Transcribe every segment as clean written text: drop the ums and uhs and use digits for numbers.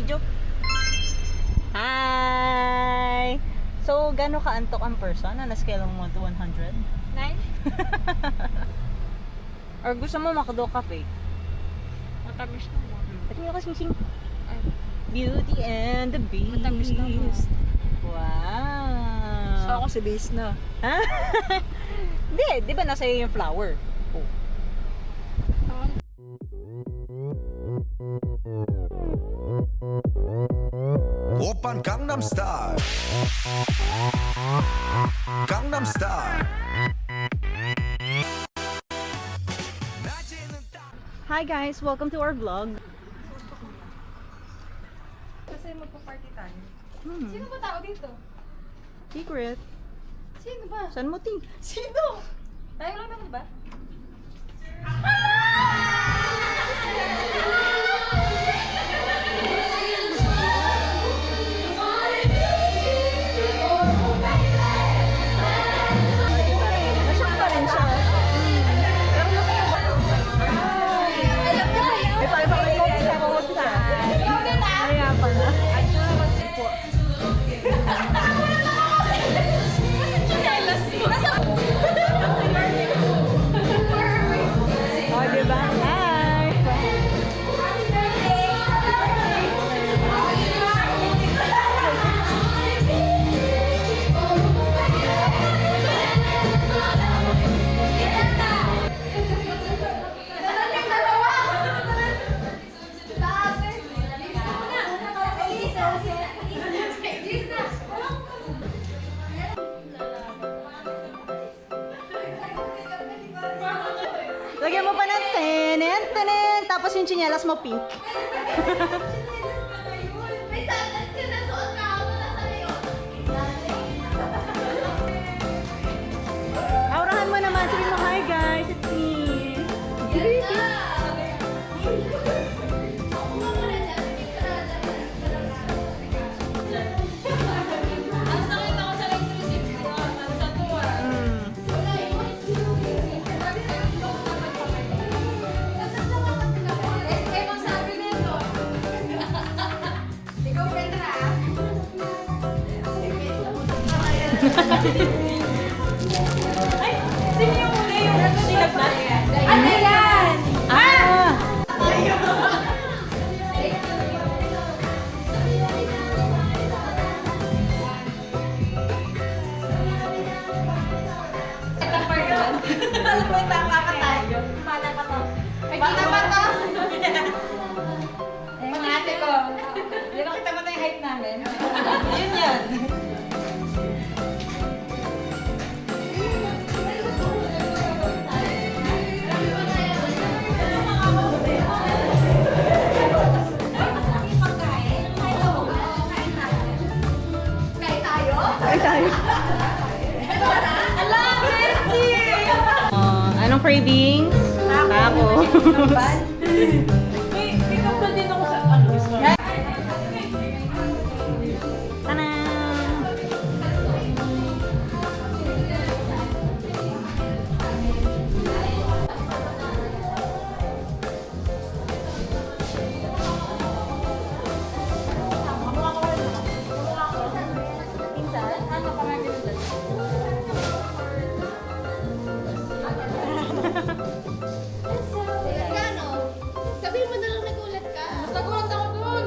video. Hi! So, gano'n ka-antok ang person na scale mo 1 to 100? 9? Or gusto mo makado kape? Matamis naman. Pati mo kasi sing Ay, Beauty and the Beast. matamis naman. Wow! So ako si Base na. Ha? Hindi, di ba nasa iyo yung flower? Oh. 오빤 강남스타일 강남스타일 Hi guys, welcome to our vlog. Kasi magpa-party tayo. Hmm, Sino ba tao dito? secret. Sino ba? San mo ti? Sino? Tayo lang naman ba? Nasyak pa rin siya. Ikaw din ah! Kaya pala. Oh, diba? Hi! Lagyan mo pa ng tenen, tenen, tapos yung tsinelas mo pink. May salas ka na suot na ako na sa'yo. Aurahan mo naman, sabi mo, hi guys, it's me. Ako nga muna dyan. Ang sakit ako sa electricity ko. Ang sa tuwa. Mm. Wala yun. Eh, kung sabi nito. Ikaw, Petra. Ay! Sino yung uli yung sinag na? Ano yan? Ah! Alam mo, tama ka tayo. Mana ka to. Bata ba to? Mga ate ko. Di ba kita mo na yung height namin? Yun yan. Kain tayo? Ay, tayo. Ala, Mercy! Anong cravings? Taco. May kapal din ako sa ano. Tanang! Ano pa nga dito? Gano? Sabihin mo na lang nagulat ka. Nagulat ako dun.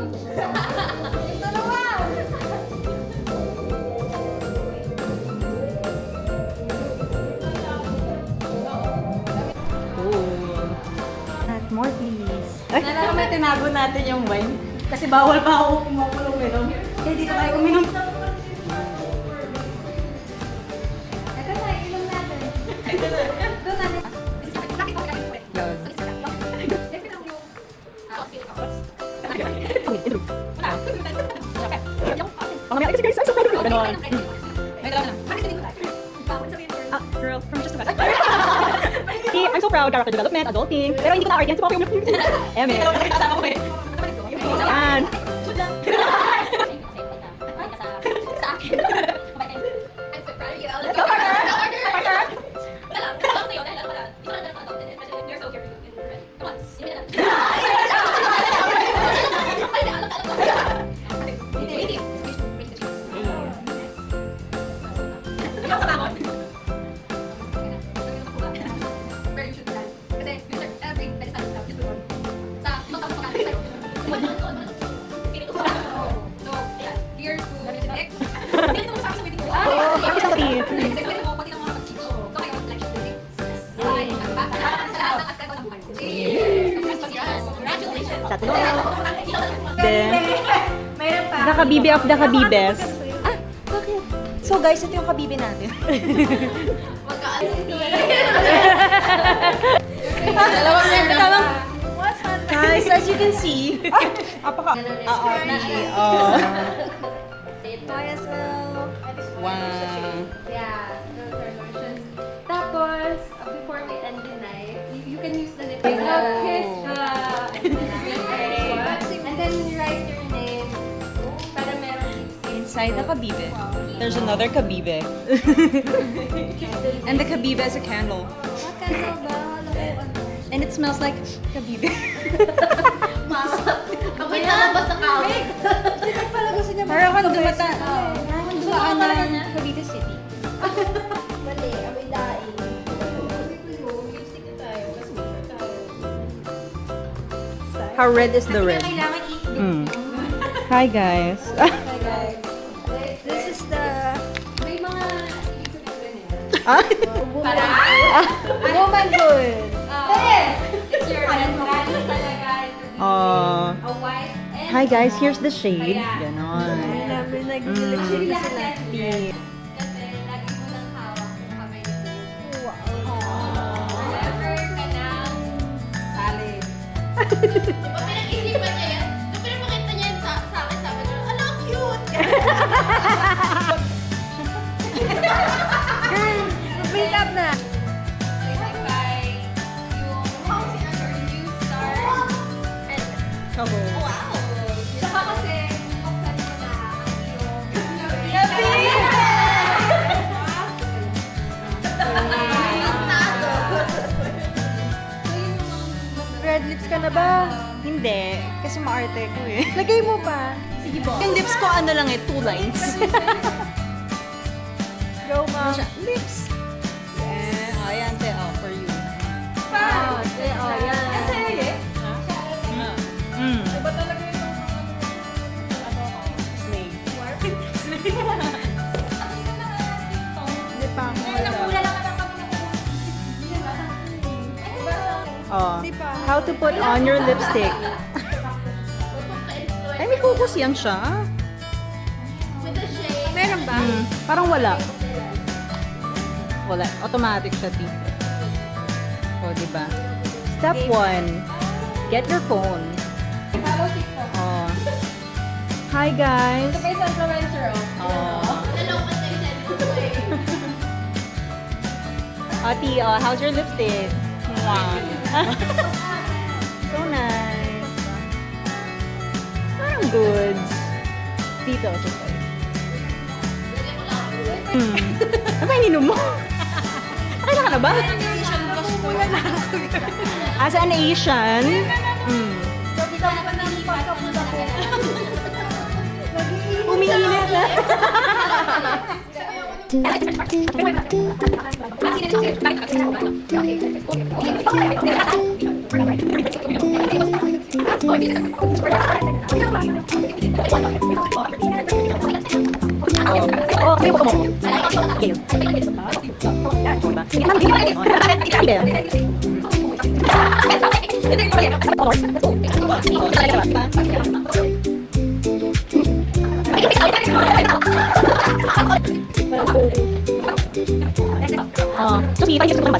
Yung dalawa! Cool. At more please. Nalala may tinago natin yung wine. Kasi bawal pa ako uminom. Kaya dito tayo uminom. Ito na, inom natin. Doon natin. Mamaya kasi guys, ganon. May dalawa na. Girl, from just about. See, I'm so proud, character development, adulting. Pero hindi ko na-art yan, so okay. Eme. Kasama ko eh. Yan. Sa akin. I'm so proud of you. Let's Go, partner! Partner! Wala, wala sa'yo dahil wala. Ikaw lang dapat adopted. You're so careful. Come on, sige na. Ay, alam. So, ayan. Here to X. Hindi naman sa akin sa Oh, happy sa pati. Pwede mo, pati ng mga pag-sito. So, kayo, like, ay, sa lahat ng aspect ng buhay ko. Congratulations! Sa tulo. Then, Mayroon pa. the kabibe of the kabibes. Ah, bakit? So guys, ito yung kabibe natin. Dalawang ganda. Guys, as you can see. Apaka. Might as well. Wow. Yeah, those are lotions. Tapos, before we end the night, you can use the lip. Kiss and then write your name. Para meron lipstick. Inside the kabibe, there's another kabibe. And the kabibe is a candle. What candle ba? And it smells like kabibe. Amoy na lang basta kawig. Para ako dumata. Sa Cavite City. Mali, amoy daing. Lipstick na tayo. Kasi tayo. How red is the red? Kailangan Mm. Hi guys. This is the May mga ibig sabihin yan. Ah? Para? womanhood. It's your value talaga. Oh. A white and Hi guys, here's the shade. Ayan. Ganon. Actually, lahat yan. Kasi lagi mo nang hawak yung kamay mo. Whenever ka nang salid. Diba pinag-isipan niya yan? Nung pinapakita niya yan sa akin, sabi niya, ala, cute! Make up na. Signify yung new start. And, Ako. wow! Saka kasi, buksan mo na Red lips ka na ba? Hindi. Kasi maarte ko eh. Lagay mo pa. Sige po. Yung lips ko ano lang eh, 2 lines. Go, ma'am. Lips. Yeah. Ayan, te. Oh, for you. Wow. Oh, yan. Mm. Iba talaga yung Slay. Hindi pa ako Oh. How to put on your lipstick. Ay, may focus yan siya. With the shade. Meron ba? Parang wala. Wala. Automatic siya, T. O, diba? Step 1. Get your phone. Follow TikTok. Oh. Hi, guys. Kay sa influencer, oh. Oh. Nalungkot na yung cellphone ko eh. Ati, how's your lipstick? Wow. So nice. Parang goods. Dito, sige. Ano ba ininom mo? Nakita ka na ba? As an Asian? Mm. Umiinit na. Oh, kayo po mo. Kayo. Oh, so kita yung ba?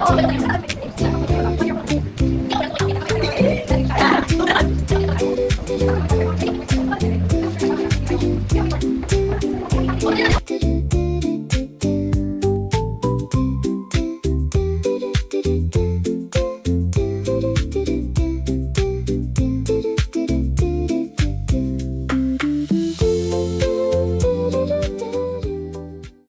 Oh,